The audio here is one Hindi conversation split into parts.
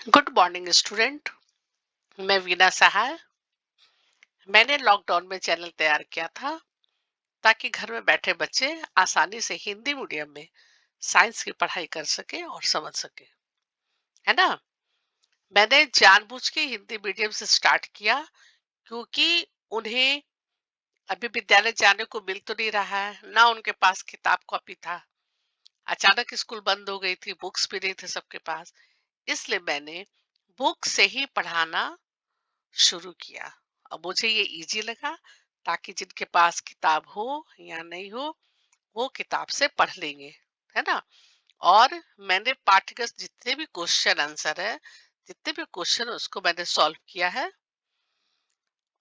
Good morning student. मैं वीना सहाय। मैंने लॉकडाउन में चैनल तैयार किया था ताकि घर में बैठे बच्चे आसानी से हिंदी मीडियम में साइंस की पढ़ाई कर सके और समझ सके, है ना। मैंने जानबूझ के हिंदी मीडियम से स्टार्ट किया क्योंकि उन्हें अभी विद्यालय जाने को मिल तो नहीं रहा है ना, उनके पास किताब कॉपी था। अचानक स्कूल बंद हो गई थी, बुक्स भी नहीं थे सबके पास। इसलिए मैंने बुक से ही पढ़ाना शुरू किया। अब मुझे ये इजी लगा ताकि जिनके पास किताब हो या नहीं हो वो किताब से पढ़ लेंगे, है ना। और मैंने पाठ्यक्रम जितने भी क्वेश्चन आंसर है, जितने भी क्वेश्चन उसको मैंने सॉल्व किया है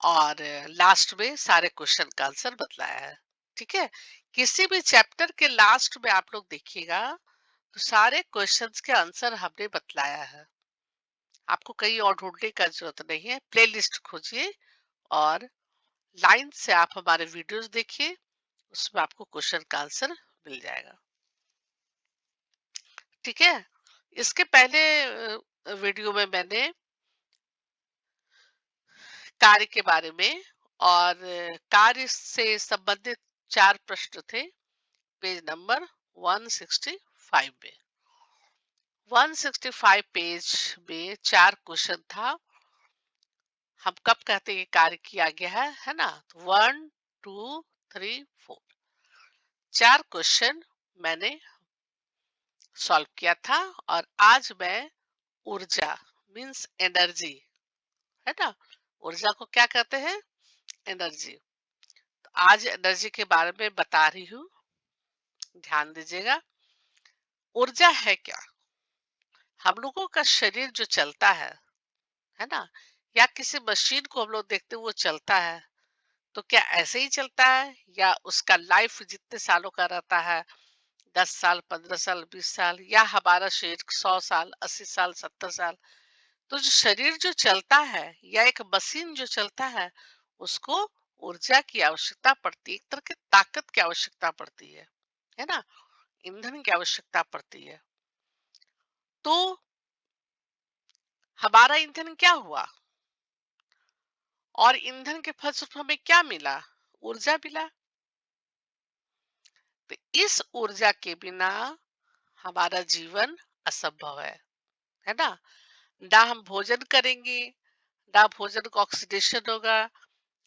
और लास्ट में सारे क्वेश्चन का आंसर बतलाया है। ठीक है। किसी भी चैप्टर के लास्ट में आप लोग देखिएगा तो सारे क्वेश्चंस के आंसर हमने बतलाया है। आपको कहीं और ढूंढने का जरूरत नहीं है, प्लेलिस्ट खोजिए और लाइन से आप हमारे वीडियोस देखिए, उसमें आपको क्वेश्चन का आंसर मिल जाएगा। ठीक है। इसके पहले वीडियो में मैंने कार्य के बारे में और कार्य से संबंधित 4 प्रश्न थे, पेज नंबर 165 में। 165 पेज में 4 क्वेश्चन था। हम कब कहते हैं ये कार्य किया गया है ना। तो 1, 2, 3, 4 4 क्वेश्चन मैंने सॉल्व किया था। और आज मैं ऊर्जा मीन्स एनर्जी, है ना, ऊर्जा को क्या कहते हैं, एनर्जी। तो आज एनर्जी के बारे में बता रही हूँ, ध्यान दीजिएगा। ऊर्जा है क्या। हम लोगों का शरीर जो चलता है ना, या किसी मशीन को हम लोग देखते हैं वो चलता है, तो क्या ऐसे ही चलता है या उसका लाइफ जितने सालों का रहता है, 10 साल, 15 साल, 20 साल, या हमारा शरीर 100 साल, 80 साल, 70 साल। तो जो शरीर जो चलता है या एक मशीन जो चलता है, उसको ऊर्जा की आवश्यकता पड़ती है, एक तरह की ताकत की आवश्यकता पड़ती है ना, ईंधन की आवश्यकता पड़ती है। तो हमारा ईंधन क्या हुआ और ईंधन के फलस्वरूप हमें क्या मिला, ऊर्जा मिला। तो इस ऊर्जा के बिना हमारा जीवन असंभव है ना। ना हम भोजन करेंगे, ना भोजन का ऑक्सीडेशन होगा,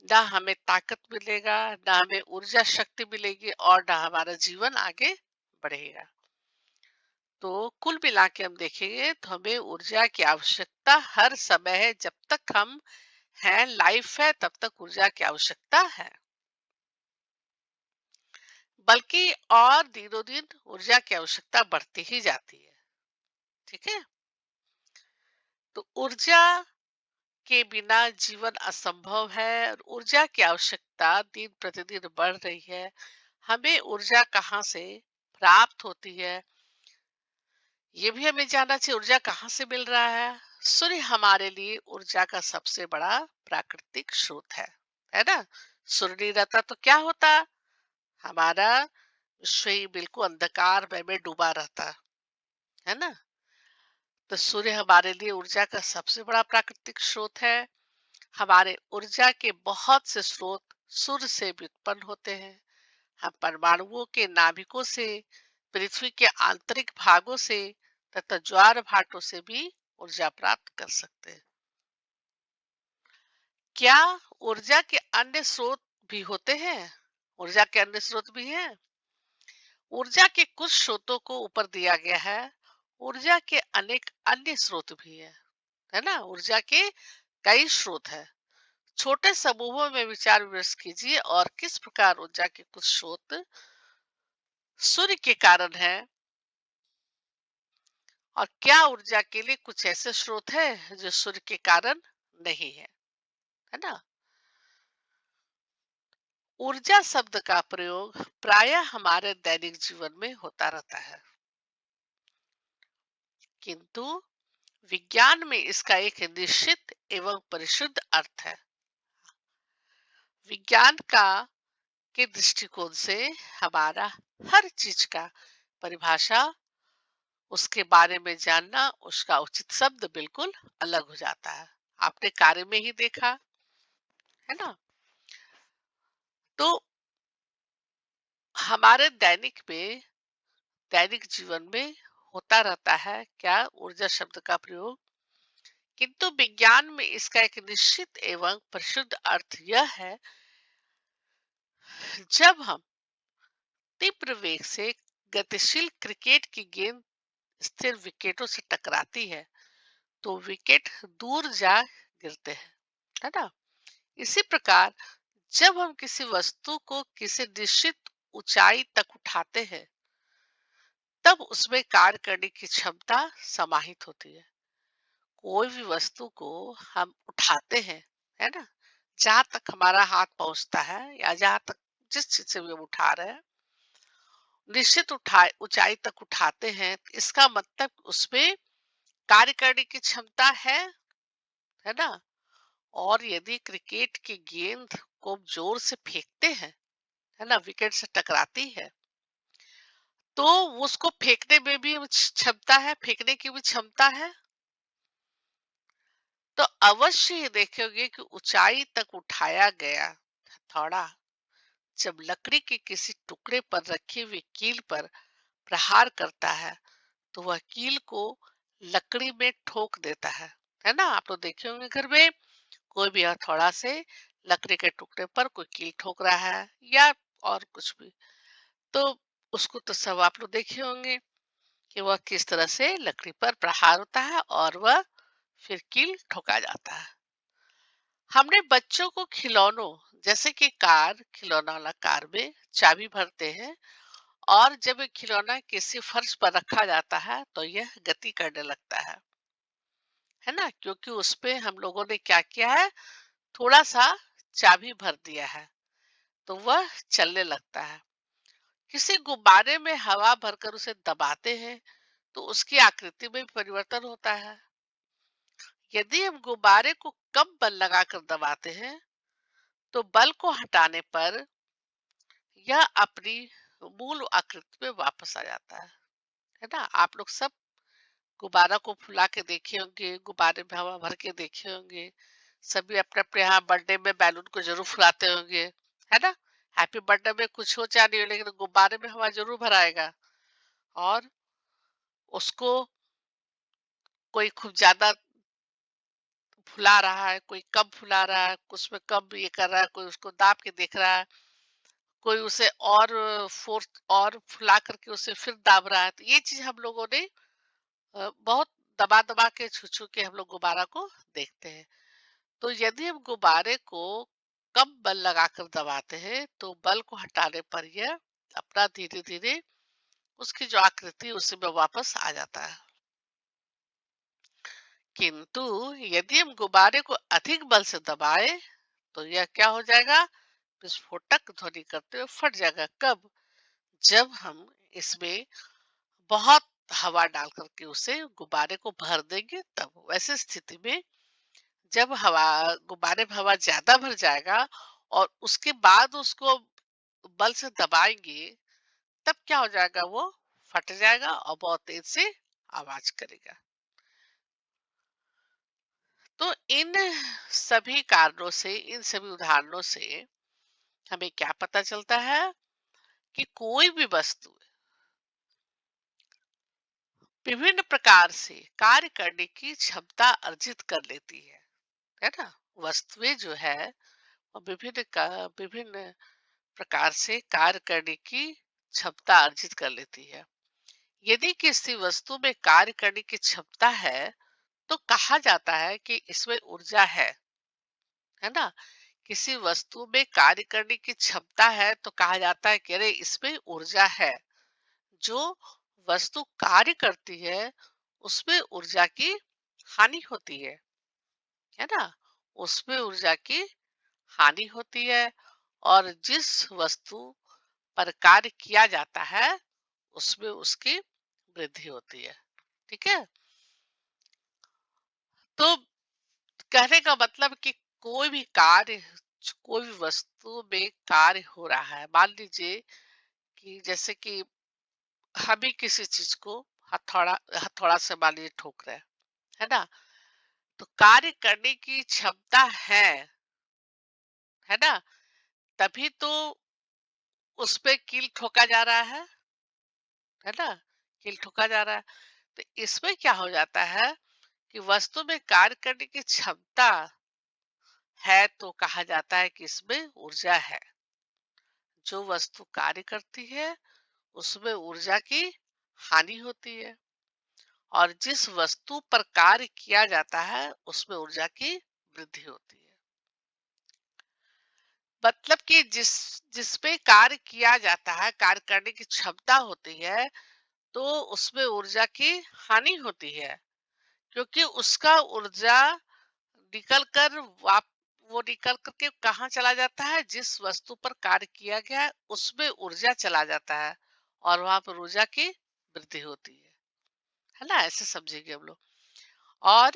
ना हमें ताकत मिलेगा, ना हमें ऊर्जा शक्ति मिलेगी और ना हमारा जीवन आगे बढ़ेगा। तो कुल मिला के हम देखेंगे तो हमें ऊर्जा की आवश्यकता हर समय है। जब तक हम हैं, लाइफ है, तब तक ऊर्जा की आवश्यकता है। बल्कि और दिनों दिन ऊर्जा की आवश्यकता बढ़ती ही जाती है। ठीक है। तो ऊर्जा के बिना जीवन असंभव है और ऊर्जा की आवश्यकता दिन प्रतिदिन बढ़ रही है। हमें ऊर्जा कहाँ से प्राप्त होती है, ये भी हमें जानना चाहिए। ऊर्जा कहाँ से मिल रहा है। सूर्य हमारे लिए ऊर्जा का सबसे बड़ा प्राकृतिक स्रोत है ना। सूर्य नहीं रहता तो क्या होता, हमारा विश्व ही बिल्कुल अंधकार में डूबा रहता, है ना। तो सूर्य हमारे लिए ऊर्जा का सबसे बड़ा प्राकृतिक स्रोत है। हमारे ऊर्जा के बहुत से स्रोत सूर्य से भी उत्पन्न होते हैं। हम परमाणुओं के नाभिकों से, पृथ्वी के आंतरिक भागों से तथा ज्वार भाटों से भी ऊर्जा प्राप्त कर सकते हैं। क्या ऊर्जा के अन्य स्रोत भी होते हैं, ऊर्जा के अन्य स्रोत भी हैं। ऊर्जा के कुछ स्रोतों को ऊपर दिया गया है। ऊर्जा के अनेक अन्य स्रोत भी है ना। ऊर्जा के कई स्रोत है। छोटे समूहों में विचार विमर्श कीजिए और किस प्रकार ऊर्जा के कुछ स्रोत सूर्य के कारण है और क्या ऊर्जा के लिए कुछ ऐसे स्रोत है जो सूर्य के कारण नहीं है ना। ऊर्जा शब्द का प्रयोग प्रायः हमारे दैनिक जीवन में होता रहता है, किंतु विज्ञान में इसका एक निश्चित एवं परिशुद्ध अर्थ है। विज्ञान का के दृष्टिकोण से हमारा हर चीज का परिभाषा उसके बारे में जानना, उसका उचित शब्द बिल्कुल अलग हो जाता है। आपने कार्य में ही देखा, है ना? तो हमारे दैनिक जीवन में होता रहता है क्या, ऊर्जा शब्द का प्रयोग। किंतु विज्ञान में इसका एक निश्चित एवं प्रसिद्ध अर्थ यह है, जब हम तीव्र वेग से गतिशील क्रिकेट की गेंद स्थिर विकेटों से टकराती है तो विकेट दूर जा गिरते हैं, है ना? इसी प्रकार जब हम किसी वस्तु को किसी निश्चित ऊंचाई तक उठाते हैं, तब उसमें कार्य करने की क्षमता समाहित होती है। कोई भी वस्तु को हम उठाते हैं, है ना, जहां तक हमारा हाथ पहुंचता है या जहां तक जिस चीज से भी हम उठा रहे हैं, निश्चित उठाए ऊंचाई तक उठाते हैं, इसका मतलब उसमें कार्य करने की क्षमता है ना? और यदि क्रिकेट की गेंद को जोर से फेंकते हैं, है ना, विकेट से टकराती है, तो उसको फेंकने में भी क्षमता है, फेंकने की भी क्षमता है। तो अवश्य ही देखोगे कि ऊंचाई तक उठाया गया हथौड़ा जब लकड़ी के किसी टुकड़े पर रखी हुई कील पर प्रहार करता है, तो वह कील को लकड़ी में ठोक देता है ना? आप तो देखे होंगे घर में कोई भी हथौड़ा से लकड़ी के टुकड़े पर कोई कील ठोक रहा है या और कुछ भी, तो उसको तो सब आप लोग देखे होंगे कि वह किस तरह से लकड़ी पर प्रहार होता है और वह फिर कील ठोका जाता है। हमने बच्चों को खिलौनों जैसे कि खिलौना वाला कार में चाबी भरते हैं, और जब ये खिलौना किसी फर्श पर रखा जाता है तो यह गति करने लगता है ना? क्योंकि उसपे हम लोगों ने क्या किया है, थोड़ा सा चाबी भर दिया है, तो वह चलने लगता है। किसी गुब्बारे में हवा भरकर उसे दबाते हैं तो उसकी आकृति में भी परिवर्तन होता है। यदि हम गुब्बारे को कम बल लगाकर दबाते हैं तो बल को हटाने पर यह अपनी मूल आकृति में वापस आ जाता है ना? आप लोग सब गुब्बारा को फुला के देखे होंगे, गुब्बारे में हवा भर के देखे होंगे। सभी अपने अपने यहाँ बर्थडे में बैलून को जरूर फुलाते होंगे, है ना? हैप्पी बर्थडे में कुछ हो चाहे नहीं हो, लेकिन गुब्बारे में हवा जरूर भराएगा। और उसको कोई खूब ज्यादा फुला रहा है, कोई कम फुला रहा है, उसमें कम ये कर रहा है, कोई उसको दाब के देख रहा है, कोई उसे और फोर्स और फुला करके उसे फिर दाब रहा है। तो ये चीज हम लोगों ने बहुत दबा दबा के छू छू के हम लोग गुब्बारा को देखते हैं। तो यदि हम गुब्बारे को कम बल लगाकर दबाते हैं तो बल को हटाने पर यह अपना धीरे धीरे उसकी जो आकृति है उसी में वापस आ जाता है। किंतु यदि हम गुब्बारे को अधिक बल से दबाए तो यह क्या हो जाएगा, विस्फोटक ध्वनि करते हुए फट जाएगा। कब? जब हम इसमें बहुत हवा डाल करके उसे गुब्बारे को भर देंगे तब। वैसे स्थिति में जब हवा गुब्बारे में हवा ज्यादा भर जाएगा और उसके बाद उसको बल से दबाएंगे, तब क्या हो जाएगा, वो फट जाएगा और बहुत तेज से आवाज करेगा। तो इन सभी कारणों से, इन सभी उदाहरणों से हमें क्या पता चलता है कि कोई भी वस्तु विभिन्न प्रकार से कार्य करने की क्षमता अर्जित कर लेती है ना? वस्तुएं जो है वो विभिन्न प्रकार से कार्य करने की क्षमता अर्जित कर लेती है। यदि किसी वस्तु में कार्य करने की क्षमता है तो कहा जाता है कि इसमें ऊर्जा है ना? किसी वस्तु में कार्य करने की क्षमता है तो कहा जाता है कि अरे इसमें ऊर्जा है। जो वस्तु कार्य करती है उसमें ऊर्जा की हानि होती है ना? उसमें ऊर्जा की हानि होती है, और जिस वस्तु पर कार्य किया जाता है उसमें उसकी वृद्धि होती है। ठीक है? तो कहने का मतलब कि कोई भी कार्य, कोई भी वस्तु में कार्य हो रहा है, मान लीजिए कि जैसे कि हम ही किसी चीज को हथौड़ा हथौड़ा से मान लीजिए ठोक रहे हैं, है ना? तो कार्य करने की क्षमता है ना? तभी तो उस पे कील ठोका जा रहा है ना? कील ठोका जा रहा है। तो इसमें क्या हो जाता है कि वस्तु में कार्य करने की क्षमता है तो कहा जाता है कि इसमें ऊर्जा है। जो वस्तु कार्य करती है उसमें ऊर्जा की हानि होती है, और जिस वस्तु पर कार्य किया जाता है उसमें ऊर्जा की वृद्धि होती है। मतलब कि जिस पे कार्य किया जाता है, कार्य करने की क्षमता होती है, तो उसमें ऊर्जा की हानि होती है, क्योंकि उसका ऊर्जा निकल कर वाप वो निकल करके कहाँ चला जाता है, जिस वस्तु पर कार्य किया गया है उसमें ऊर्जा चला जाता है, और वहां पर ऊर्जा की वृद्धि होती है ना? ऐसे समझेंगे हम लोग। और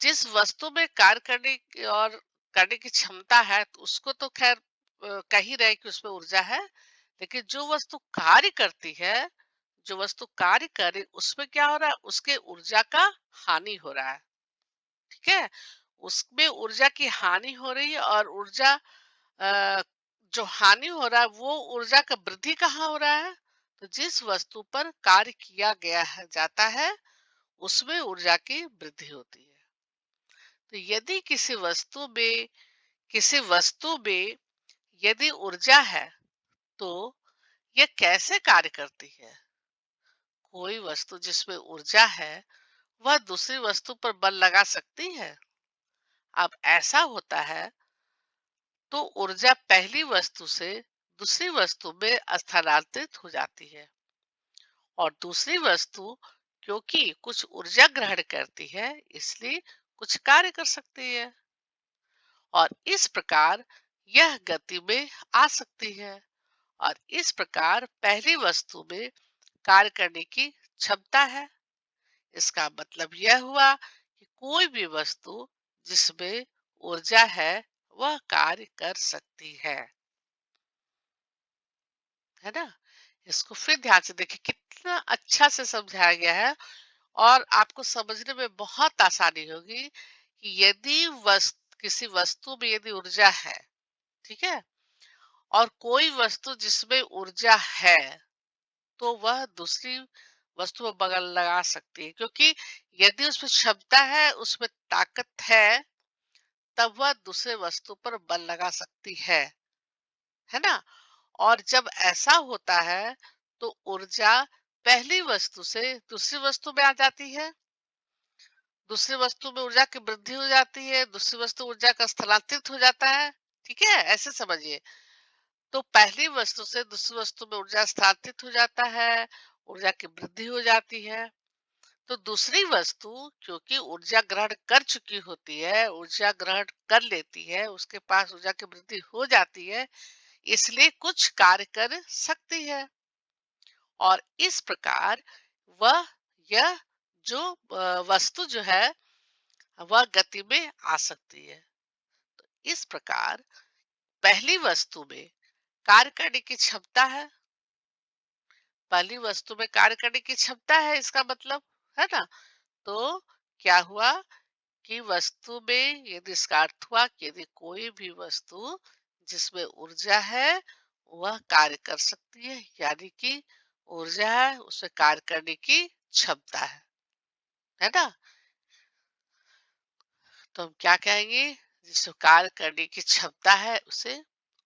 जिस वस्तु में कार्य करने की और करने की क्षमता है तो उसको तो खैर कह ही रहे कि उसमें ऊर्जा है, लेकिन जो वस्तु कार्य करती है, जो वस्तु कार्य करे उसमें क्या हो रहा है, उसके ऊर्जा का हानि हो रहा है। ठीक है, उसमें ऊर्जा की हानि हो रही है, और ऊर्जा जो हानि हो रहा है वो ऊर्जा का वृद्धि कहाँ हो रहा है, तो जिस वस्तु पर कार्य किया गया है जाता है उसमें ऊर्जा की वृद्धि होती है। तो यदि किसी वस्तु में यदि ऊर्जा है तो यह कैसे कार्य करती है? कोई वस्तु जिसमें ऊर्जा है वह दूसरी वस्तु पर बल लगा सकती है? अब ऐसा होता है तो ऊर्जा पहली वस्तु से दूसरी वस्तु में स्थानांतरित हो जाती है, और दूसरी वस्तु क्योंकि कुछ ऊर्जा ग्रहण करती है इसलिए कुछ कार्य कर सकती है, और इस प्रकार यह गति में आ सकती है। और इस प्रकार पहली वस्तु में कार्य करने की क्षमता है। इसका मतलब यह हुआ कि कोई भी वस्तु जिसमें ऊर्जा है वह कार्य कर सकती है ना? इसको फिर ध्यान से देखिए, कितना अच्छा से समझाया गया है, और आपको समझने में बहुत आसानी होगी कि यदि किसी वस्तु में यदि ऊर्जा है, ठीक है, और कोई वस्तु जिसमें ऊर्जा है तो वह दूसरी वस्तु में बगल लगा सकती है, क्योंकि यदि उसमें क्षमता है, उसमें ताकत है, तब वह दूसरे वस्तु पर बल लगा सकती है ना? और जब ऐसा होता है तो ऊर्जा पहली वस्तु से दूसरी वस्तु में आ जाती है, दूसरी वस्तु में ऊर्जा की वृद्धि हो जाती है, दूसरी वस्तु ऊर्जा का स्थलांतरित हो जाता है। ठीक है, ऐसे समझिए। तो पहली वस्तु से दूसरी वस्तु में ऊर्जा स्थानांतरित हो जाता है, ऊर्जा की वृद्धि हो जाती है। तो दूसरी वस्तु क्योंकि ऊर्जा ग्रहण कर चुकी होती है, ऊर्जा ग्रहण कर लेती है, उसके पास ऊर्जा की वृद्धि हो जाती है, इसलिए कुछ कार्य कर सकती है, और इस प्रकार वह यह जो वस्तु जो है वह गति में आ सकती है। इस प्रकार पहली वस्तु में कार्य करने की क्षमता है, पहली वस्तु में कार्य करने की क्षमता है, इसका मतलब है ना? तो क्या हुआ कि वस्तु में यदि इसका अर्थ हुआ कि यदि कोई भी वस्तु जिसमें ऊर्जा है वह कार्य कर सकती है, यानी कि ऊर्जा है उसमें कार्य करने की क्षमता है ना? तो हम क्या कहेंगे, जिसमें कार्य करने की क्षमता है उसे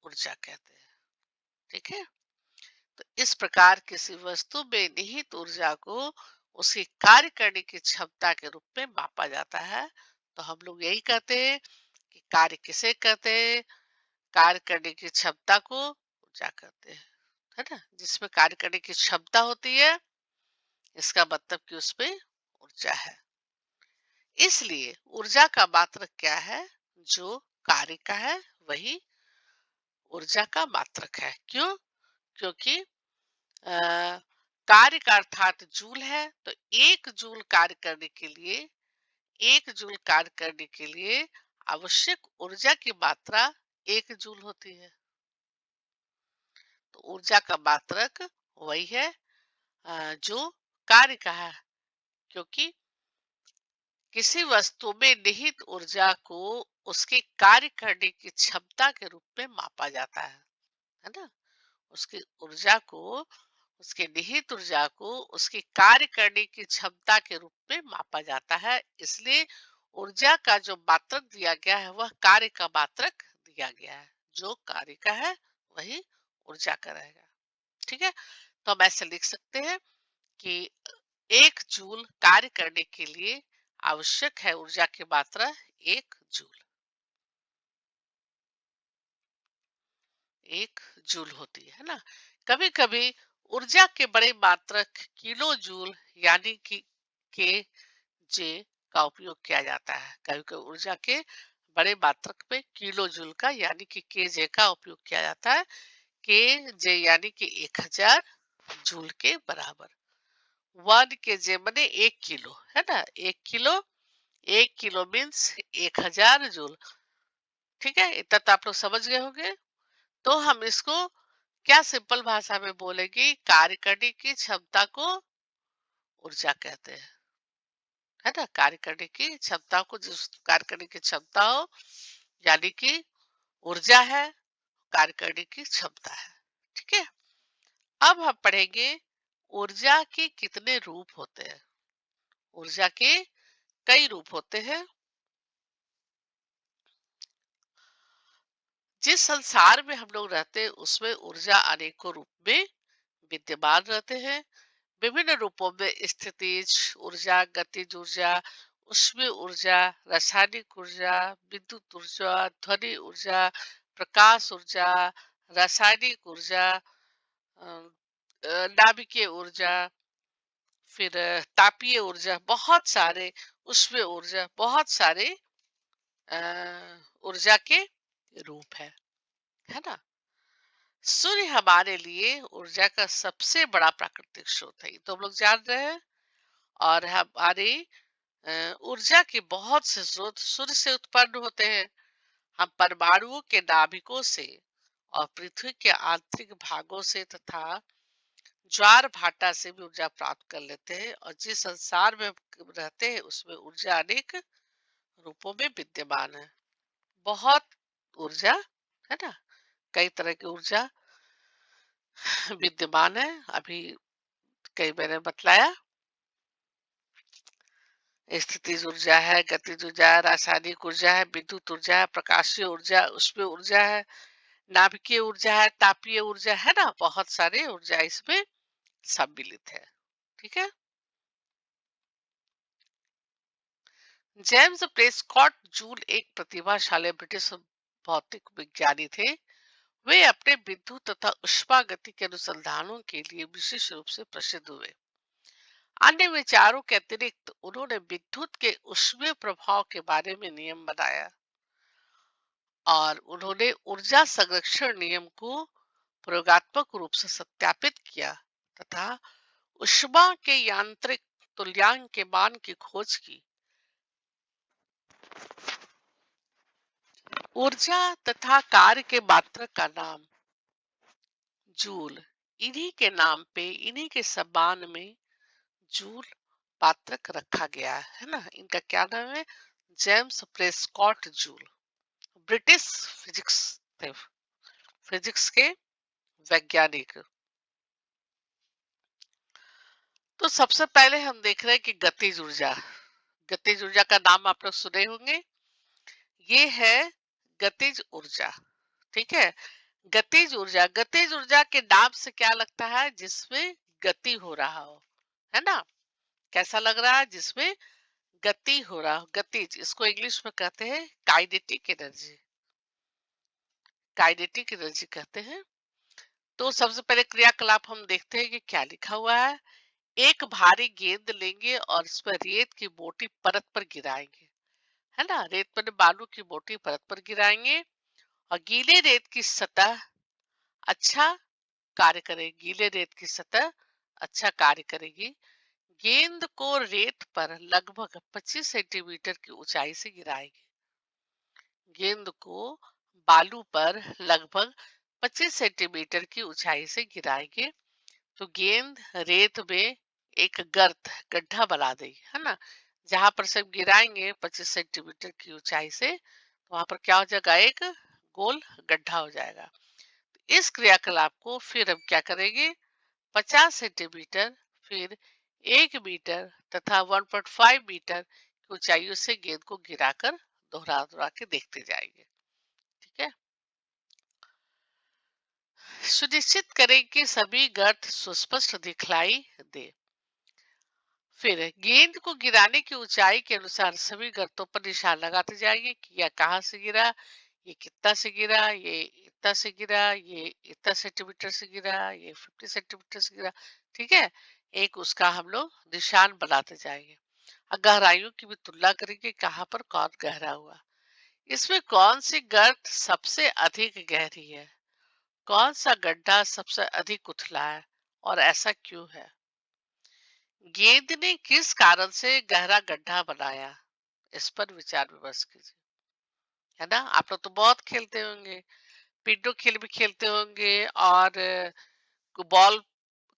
ऊर्जा कहते हैं। ठीक है, तो इस प्रकार किसी वस्तु में निहित ऊर्जा को उसकी कार्य करने की क्षमता के रूप में मापा जाता है। तो हम लोग यही कहते हैं कि कार्य किसे कहते हैं, कार्य करने की क्षमता को ऊर्जा कहते हैं, है ना? जिसमें कार्य करने की क्षमता होती है इसका मतलब कि उसमें ऊर्जा है। इसलिए ऊर्जा का मात्रक क्या है, जो कार्य का है वही ऊर्जा का मात्रक है। क्यों? क्योंकि कार्य का अर्थात जूल है, तो एक जूल कार्य करने के लिए एक जूल कार्य करने के लिए आवश्यक ऊर्जा की मात्रा एक जूल होती है। तो ऊर्जा का मात्रक वही है जो कार्य कहा है, क्योंकि किसी वस्तु में निहित ऊर्जा को उसके कार्य करने की क्षमता के रूप में मापा जाता है ना। उसकी ऊर्जा को, उसके निहित ऊर्जा को उसके कार्य करने की क्षमता के रूप में मापा जाता है। इसलिए ऊर्जा का जो मात्रक दिया गया है वह कार्य का मात्रक दिया गया है। जो कार्य का है वही ऊर्जा का रहेगा। ठीक है, तो हम ऐसे लिख सकते हैं कि 1 जूल कार्य करने के लिए आवश्यक है ऊर्जा की मात्रा 1 जूल। 1 जूल होती है ना। कभी कभी ऊर्जा के बड़े मात्रक किलो जूल यानी कि के जे का उपयोग किया जाता है। कभी कभी ऊर्जा के बड़े मात्रक पे किलो जूल का यानी कि के जे का उपयोग किया जाता है। के जे यानी कि 1000 जूल के बराबर। 1 kg मने 1 किलो, है ना। 1 किलो, 1 किलो मीन्स 1000 जूल। ठीक है, इतना तो आप लोग समझ गए होंगे। तो हम इसको क्या सिंपल भाषा में बोलेंगे, कार्य करने की क्षमता को ऊर्जा कहते हैं, है ना। कार्य करने की क्षमता को, जिस कार्य करने की क्षमता हो यानी कि ऊर्जा है, कार्य करने की क्षमता है। ठीक है, अब हम पढ़ेंगे ऊर्जा के कितने रूप होते हैं। ऊर्जा के कई रूप होते हैं। जिस संसार में हम लोग रहते हैं उसमें ऊर्जा अनेकों रूप में विद्यमान रहते हैं। विभिन्न रूपों में स्थितिज ऊर्जा, गतिज ऊर्जा, उष्मीय ऊर्जा, रासायनिक ऊर्जा, विद्युत ऊर्जा, ध्वनि ऊर्जा, प्रकाश ऊर्जा, रासायनिक ऊर्जा, नाभिकीय ऊर्जा, फिर तापीय ऊर्जा, बहुत सारे उष्मीय ऊर्जा, बहुत सारे अ, ऊर्जा के रूप है ना। सूर्य हमारे लिए ऊर्जा का सबसे बड़ा प्राकृतिक स्रोत है, ये तो हम लोग जान रहे हैं। और हमारी ऊर्जा के बहुत से स्रोत सूर्य से उत्पन्न होते हैं। हम परमाणुओं के नाभिकों से और पृथ्वी के आंतरिक भागों से तथा ज्वार भाटा से भी ऊर्जा प्राप्त कर लेते हैं। और जिस संसार में हम रहते हैं उसमें ऊर्जा अनेक रूपों में विद्यमान है। बहुत ऊर्जा, है ना। कई तरह की ऊर्जा विद्यमान है। अभी कई मैंने बतलाया, स्थितिज ऊर्जा है, गतिज ऊर्जा है, रासायनिक ऊर्जा है, विद्युत ऊर्जा है, प्रकाशीय ऊर्जा, उष्मीय ऊर्जा है, नाभिकीय ऊर्जा है, तापीय ऊर्जा है ना। बहुत सारे ऊर्जा इसमें सम्मिलित है। ठीक है, जेम्स प्रेस्कॉट जूल एक प्रतिभाशाली ब्रिटिश भौतिक विज्ञानी थे। वे अपने विद्युत तथा ऊष्मा गति के अनुसंधानों के लिए विशेष रूप से प्रसिद्ध हुए। अन्य विचारों के अतिरिक्त उन्होंने विद्युत के ऊष्मीय प्रभाव के बारे में नियम बनाया और उन्होंने ऊर्जा संरक्षण नियम को प्रयोगात्मक रूप से सत्यापित किया तथा ऊष्मा के यांत्रिक तुल्यांक के मान की खोज की। ऊर्जा तथा कार्य के मात्रक का नाम जूल। इन्हीं के नाम पे, इन्हीं के सम्मान में जूल मात्रक रखा गया है ना। इनका क्या नाम है? James Prescott joule. British physics थे, फिजिक्स के वैज्ञानिक। तो सबसे पहले हम देख रहे हैं कि गतिज ऊर्जा। गतिज ऊर्जा का नाम आप लोग सुने होंगे। ये है गतिज ऊर्जा। ठीक है, गतिज ऊर्जा, गतिज ऊर्जा के नाम से क्या लगता है? जिसमें गति हो रहा हो, है ना। कैसा लग रहा है? जिसमें गति हो रहा हो, गतिज। इसको इंग्लिश में कहते हैं काइनेटिक एनर्जी। काइनेटिक एनर्जी कहते हैं। तो सबसे पहले क्रियाकलाप हम देखते हैं कि क्या लिखा हुआ है। एक भारी गेंद लेंगे और इस पर रेत की मोटी परत पर गिराएंगे, है ना। रेत पर बालू की मोटी परत पर गिराएंगे और गीले रेत की सतह अच्छा कार्य करेगी। गीले रेत की सतह अच्छा कार्य करेगी। गेंद को रेत पर लगभग 25 सेंटीमीटर की ऊंचाई से गिराएंगे। गेंद को बालू पर लगभग 25 सेंटीमीटर की ऊंचाई से गिराएंगे तो गेंद रेत में एक गर्त गड्ढा बना देगी, है ना। जहां पर से हम गिराएंगे 25 सेंटीमीटर की ऊंचाई से, तो वहां पर क्या हो जाएगा, एक गोल गड्ढा हो जाएगा। इस क्रियाकलाप को फिर हम क्या करेंगे, 50 सेंटीमीटर, फिर 1 मीटर तथा 1.5 मीटर की ऊंचाइयों से गेंद को गिराकर दोहरा दोहरा के देखते जाएंगे। ठीक है। सुनिश्चित करें कि सभी गर्त सुस्पष्ट दिखलाई दे। फिर गेंद को गिराने की ऊंचाई के अनुसार सभी गर्तों पर निशान लगाते जाएंगे कि यह कहाँ से गिरा, ये कितना से गिरा, ये इतना से गिरा, ये इतना सेंटीमीटर से गिरा, ये 50 सेंटीमीटर से गिरा। ठीक है। एक उसका हम लोग निशान बनाते जाएंगे। और गहराइयों की भी तुलना करेंगे, कहाँ पर कौन गहरा हुआ, इसमें कौन सी गर्त सबसे अधिक गहरी है, कौन सा गड्ढा सबसे अधिक उथला है और ऐसा क्यों है। गेंद ने किस कारण से गहरा गड्ढा बनाया, इस पर विचार विमर्श कीजिए। है ना। आप लोग तो बहुत खेलते होंगे, पिंडो खेल भी खेलते होंगे, और बॉल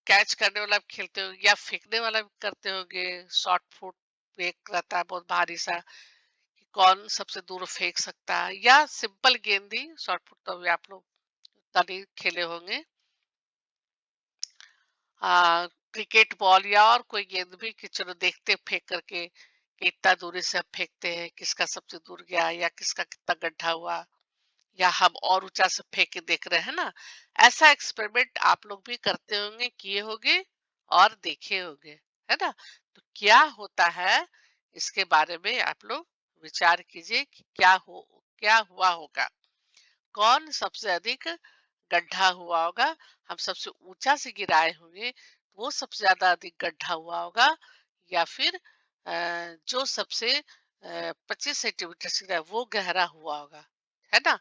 कैच करने वाला भी खेलते होंगे, या फेंकने वाला भी करते होंगे। शॉर्ट फुट फेंक रहता है बहुत भारी सा, कि कौन सबसे दूर फेंक सकता है, या सिंपल गेंद ही शॉर्ट फुट तो अभी आप लोग उतना नहीं खेले होंगे। क्रिकेट बॉल या और कोई गेंद भी, कि चलो देखते फेंक करके कि इतना दूरी से हम फेंकते हैं, किसका सबसे दूर गया या किसका कितना गड्ढा हुआ, या हम और ऊंचा से फेंक के देख रहे हैं ना। ऐसा एक्सपेरिमेंट आप लोग भी करते होंगे, किए होंगे और देखे होंगे, है ना। तो क्या होता है, इसके बारे में आप लोग विचार कीजिए कि क्या हुआ होगा, कौन सबसे अधिक गड्ढा हुआ होगा। हम सबसे ऊंचा से गिराए होंगे तो वो सबसे ज्यादा अधिक गड्ढा हुआ होगा, या फिर जो सबसे 25 सेंटीमीटर से गिरा है, वो गहरा हुआ होगा, है ना।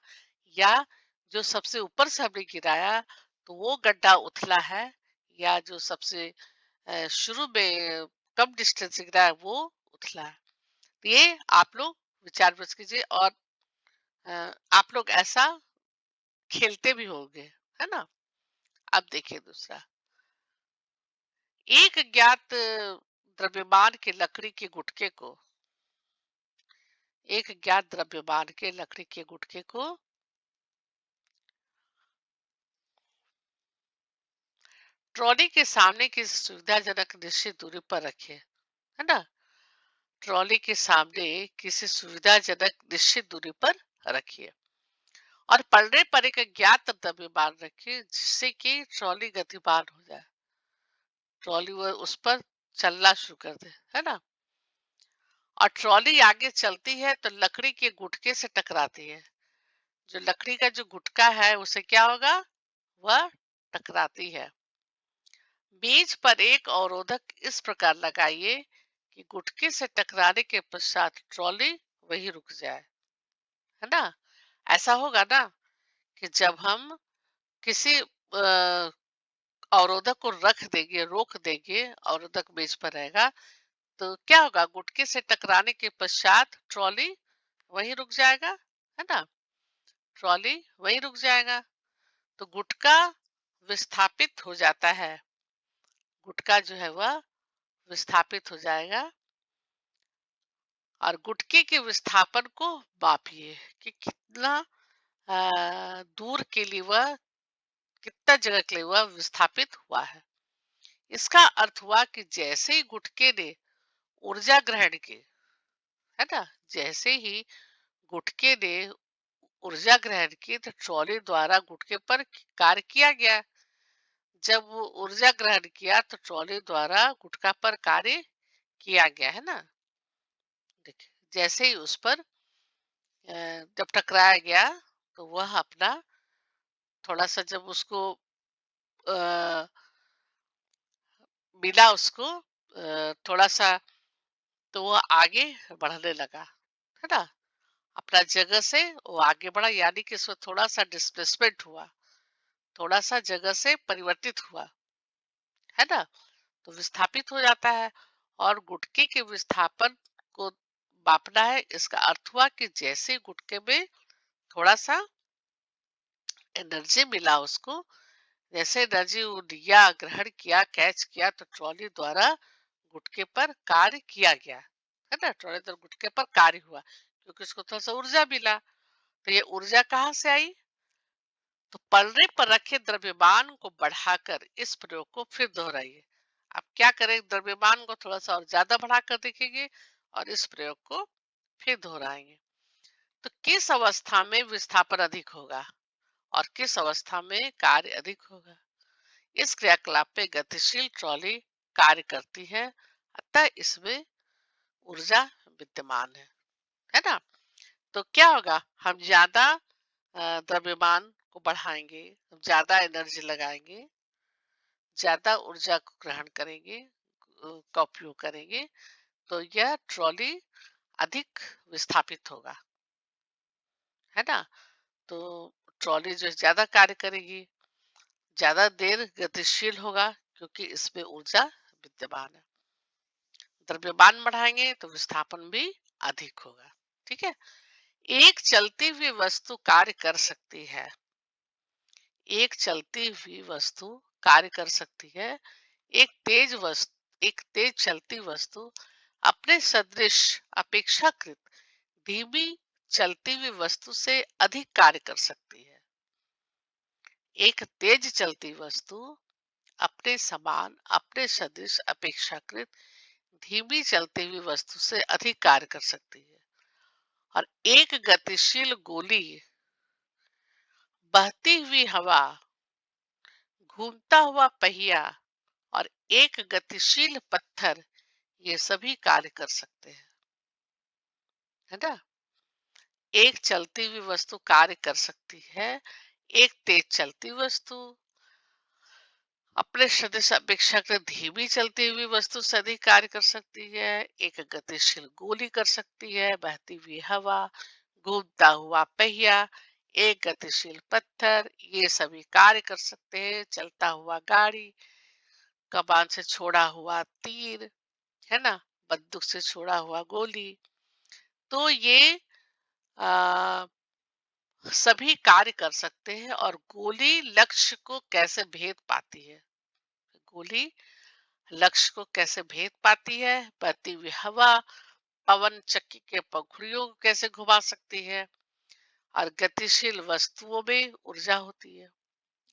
या जो सबसे ऊपर से हमने गिराया तो वो गड्ढा उथला है, या जो सबसे शुरू में कम डिस्टेंस से गिरा है वो उथला है। तो ये आप लोग विचार विमर्श कीजिए, और आप लोग ऐसा खेलते भी होंगे, है ना। अब देखिए दूसरा, एक ज्ञात द्रव्यमान के लकड़ी के गुटके को, एक ज्ञात द्रव्यमान के लकड़ी के गुटके को ट्रॉली के सामने की सुविधाजनक निश्चित दूरी पर रखें, है ना। ट्रॉली के सामने किसी सुविधाजनक निश्चित दूरी पर रखिए, और पलड़े पर एक ज्ञात द्रव्यमान रखिए जिससे कि ट्रॉली गतिमान हो जाए, ट्रॉली वो उस पर चलना शुरू कर दे, है ना। और ट्रॉली आगे चलती है तो लकड़ी के गुटके से टकराती है, जो लकड़ी का जो गुटका है उसे क्या होगा, वह टकराती है। बीज पर एक अवरोधक इस प्रकार लगाइए कि गुटके से टकराने के पश्चात ट्रॉली वही रुक जाए, है ना। ऐसा होगा ना कि जब हम किसी अवरोधक को रख देंगे, रोक देंगे, अवरोधक मेज पर रहेगा, तो क्या होगा, गुटके से टकराने के पश्चात ट्रॉली वही रुक जाएगा, है ना। ट्रॉली वही रुक जाएगा। तो गुटका विस्थापित हो जाता है, गुटका जो है वह विस्थापित हो जाएगा, और गुटके के विस्थापन को मापिए कि कितना दूर के लिए वह, कितना जगह के लिए वह विस्थापित हुआ है। इसका अर्थ हुआ कि जैसे ही गुटके ने ऊर्जा ग्रहण की, है ना, जैसे ही गुटके ने ऊर्जा ग्रहण की तो ट्रॉली द्वारा गुटके पर कार्य किया गया। जब वो ऊर्जा ग्रहण किया तो ट्रॉली द्वारा गुटका पर कार्य किया गया, है ना। देखिए जैसे ही उस पर जब टकराया गया तो वह अपना थोड़ा सा जब उसको अ, मिला उसको थोड़ा सा, तो वह आगे बढ़ने लगा, है ना। अपना जगह से वो आगे बढ़ा, यानी कि इसमें थोड़ा सा डिस्प्लेसमेंट हुआ, थोड़ा सा जगह से परिवर्तित हुआ, है ना। तो विस्थापित हो जाता है। और गुटके के विस्थापन को मापना है, इसका अर्थ हुआ कि जैसे गुटके में थोड़ा सा एनर्जी मिला उसको, जैसे एनर्जी लिया, ग्रहण किया, कैच किया तो ट्रॉली द्वारा गुटके पर कार्य किया गया, है ना। ट्रॉली द्वारा गुटके पर कार्य हुआ क्योंकि उसको थोड़ा सा ऊर्जा मिला। तो ये ऊर्जा कहाँ से आई? तो पलड़े पर रखे द्रव्यमान को बढ़ाकर इस प्रयोग को फिर दोहराइए। आप क्या करें, द्रव्यमान को थोड़ा सा और ज्यादा बढ़ाकर देखेंगे और इस प्रयोग को फिर दोहराएंगे। तो किस अवस्था में विस्थापन अधिक होगा और किस अवस्था में कार्य अधिक होगा? इस क्रियाकलाप पे गतिशील ट्रॉली कार्य करती है, अतः इसमें ऊर्जा विद्यमान है ना। तो क्या होगा, हम ज्यादा द्रव्यमान को बढ़ाएंगे, ज्यादा एनर्जी लगाएंगे, ज्यादा ऊर्जा को ग्रहण करेंगे, का उपयोग करेंगे, तो यह ट्रॉली अधिक विस्थापित होगा, है ना। तो ट्रॉली जो है ज्यादा कार्य करेगी, ज्यादा देर गतिशील होगा क्योंकि इसमें ऊर्जा विद्यमान है। द्रव्यमान बढ़ाएंगे तो विस्थापन भी अधिक होगा। ठीक है। एक चलती हुई वस्तु कार्य कर सकती है, एक चलती हुई वस्तु कार्य कर सकती है। एक तेज चलती वस्तु अपने सदृश अपेक्षाकृत धीमी चलती हुई वस्तु से अधिक कार्य कर सकती है। एक तेज चलती वस्तु अपने सदृश अपेक्षाकृत धीमी चलती हुई वस्तु से अधिक कार्य कर सकती है। और एक गतिशील गोली, बहती हुई हवा, घूमता हुआ पहिया और एक गतिशील पत्थर, ये सभी कार्य कर सकते हैं, है ना। एक चलती हुई वस्तु कार्य कर सकती है, एक तेज चलती वस्तु अपने सदस्य अपेक्षाकृत धीमी चलती हुई वस्तु से अधिक कार्य कर सकती है, एक गतिशील गोली कर सकती है, बहती हुई हवा, घूमता हुआ पहिया, एक गतिशील पत्थर, ये सभी कार्य कर सकते हैं। चलता हुआ गाड़ी, कमान से छोड़ा हुआ तीर, है ना, बंदूक से छोड़ा हुआ गोली। तो ये आ, सभी कार्य कर सकते हैं। और गोली लक्ष्य को कैसे भेद पाती है? गोली लक्ष्य को कैसे भेद पाती है? बहती हुई हवा पवन चक्की के पंखुड़ियों को कैसे घुमा सकती है? और गतिशील वस्तुओं में ऊर्जा होती है,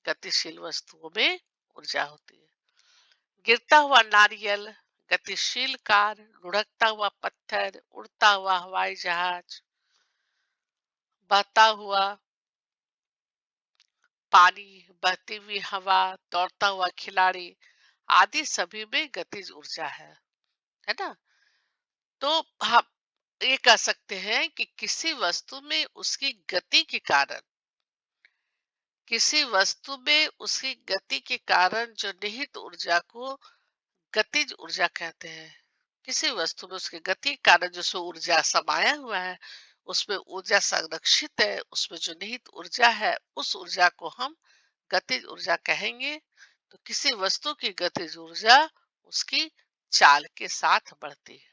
गतिशील वस्तुओं में ऊर्जा होती है। गिरता हुआ नारियल, गतिशील कार, लुढ़कता हुआ पत्थर, उड़ता हुआ हवाई जहाज, बहता हुआ पानी, बहती हुई हवा, दौड़ता हुआ खिलाड़ी आदि सभी में गतिज ऊर्जा है ना। तो हम ये कह सकते हैं कि किसी वस्तु में उसकी गति के कारण, किसी वस्तु में उसकी गति के कारण जो निहित ऊर्जा को गतिज ऊर्जा कहते हैं। किसी वस्तु में उसकी गति के कारण जो सो ऊर्जा समाया हुआ है, उसमें ऊर्जा संरक्षित है, उसमें जो निहित ऊर्जा है, उस ऊर्जा को हम गतिज ऊर्जा कहेंगे। तो किसी वस्तु की गतिज ऊर्जा उसकी चाल के साथ बढ़ती है।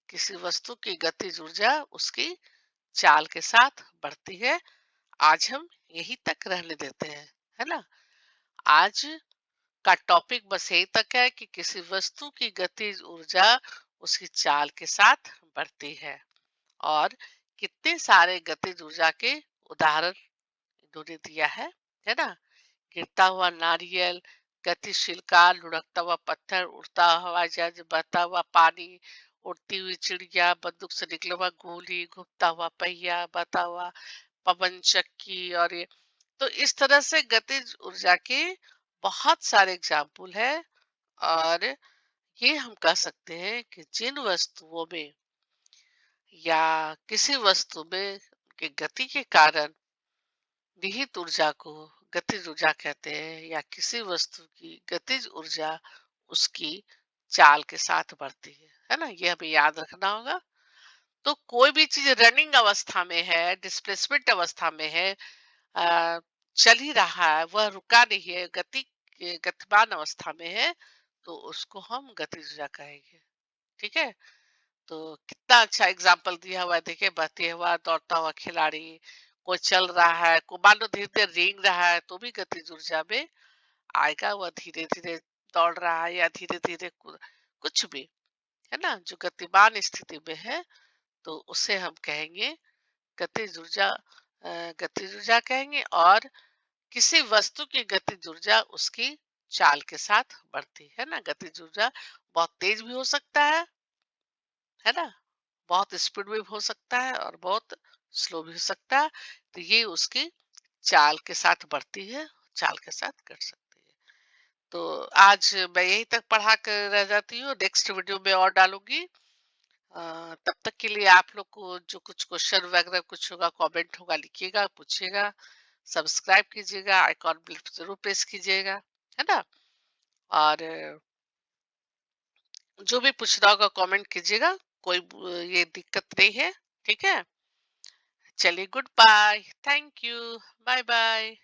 किसी वस्तु की गतिज ऊर्जा उसकी चाल के साथ बढ़ती है। आज हम यही तक रहने देते हैं, है ना। आज का टॉपिक बस यही तक है कि किसी वस्तु की गतिज ऊर्जा उसकी चाल के साथ बढ़ती है। और कितने सारे गतिज ऊर्जा के उदाहरण इन्होंने दिया है ना। गिरता हुआ नारियल, गतिशील कार, लुढ़कता हुआ पत्थर, उड़ता हुआ हवाई जहाज, बहता हुआ पानी, उड़ती हुई चिड़िया, बंदूक से निकला हुआ गोली, घूमता हुआ पहिया, बहता हुआ पवन चक्की। और ये तो इस तरह से गतिज ऊर्जा के बहुत सारे एग्जाम्पल है। और ये हम कह सकते हैं कि जिन वस्तुओं में या किसी वस्तु में के गति के कारण निहित ऊर्जा को गतिज ऊर्जा कहते हैं, या किसी वस्तु की गतिज ऊर्जा उसकी चाल के साथ बढ़ती है ना। ये हमें याद रखना होगा। तो कोई भी चीज रनिंग अवस्था में है, डिस्प्लेसमेंट अवस्था में है, अ, चल ही रहा है, वह रुका नहीं है, गतिमान अवस्था में है, तो उसको हम गतिज ऊर्जा कहेंगे। ठीक है। तो कितना अच्छा एग्जाम्पल दिया हुआ है, देखिए, बहती हुआ दौड़ता हुआ खिलाड़ी, कोई चल रहा है, को मान लो धीरे धीरे रेंग रहा है तो भी गतिज ऊर्जा में आएगा। वह धीरे धीरे दौड़ रहा है या धीरे धीरे कुछ भी, है ना, जो गतिमान स्थिति में है, तो उसे हम कहेंगे गतिज ऊर्जा। गतिज ऊर्जा कहेंगे। और किसी वस्तु की गतिज ऊर्जा उसकी चाल के साथ बढ़ती है ना। गतिज ऊर्जा बहुत तेज भी हो सकता है ना, बहुत स्पीड में भी हो सकता है और बहुत स्लो भी हो सकता है। तो ये उसकी चाल के साथ बढ़ती है, चाल के साथ घट सकती है। तो आज मैं यहीं तक पढ़ा कर रह जाती हूँ, नेक्स्ट वीडियो में और डालूंगी। तब तक के लिए आप लोग को जो कुछ क्वेश्चन वगैरह कुछ होगा, कमेंट होगा, लिखिएगा, पूछिएगा। सब्सक्राइब कीजिएगा, आइकॉन बेल जरूर प्रेस कीजिएगा, है ना। और जो भी पूछना होगा कमेंट कीजिएगा, कोई ये दिक्कत नहीं है। ठीक है, चलिए, good bye, thank you, bye bye.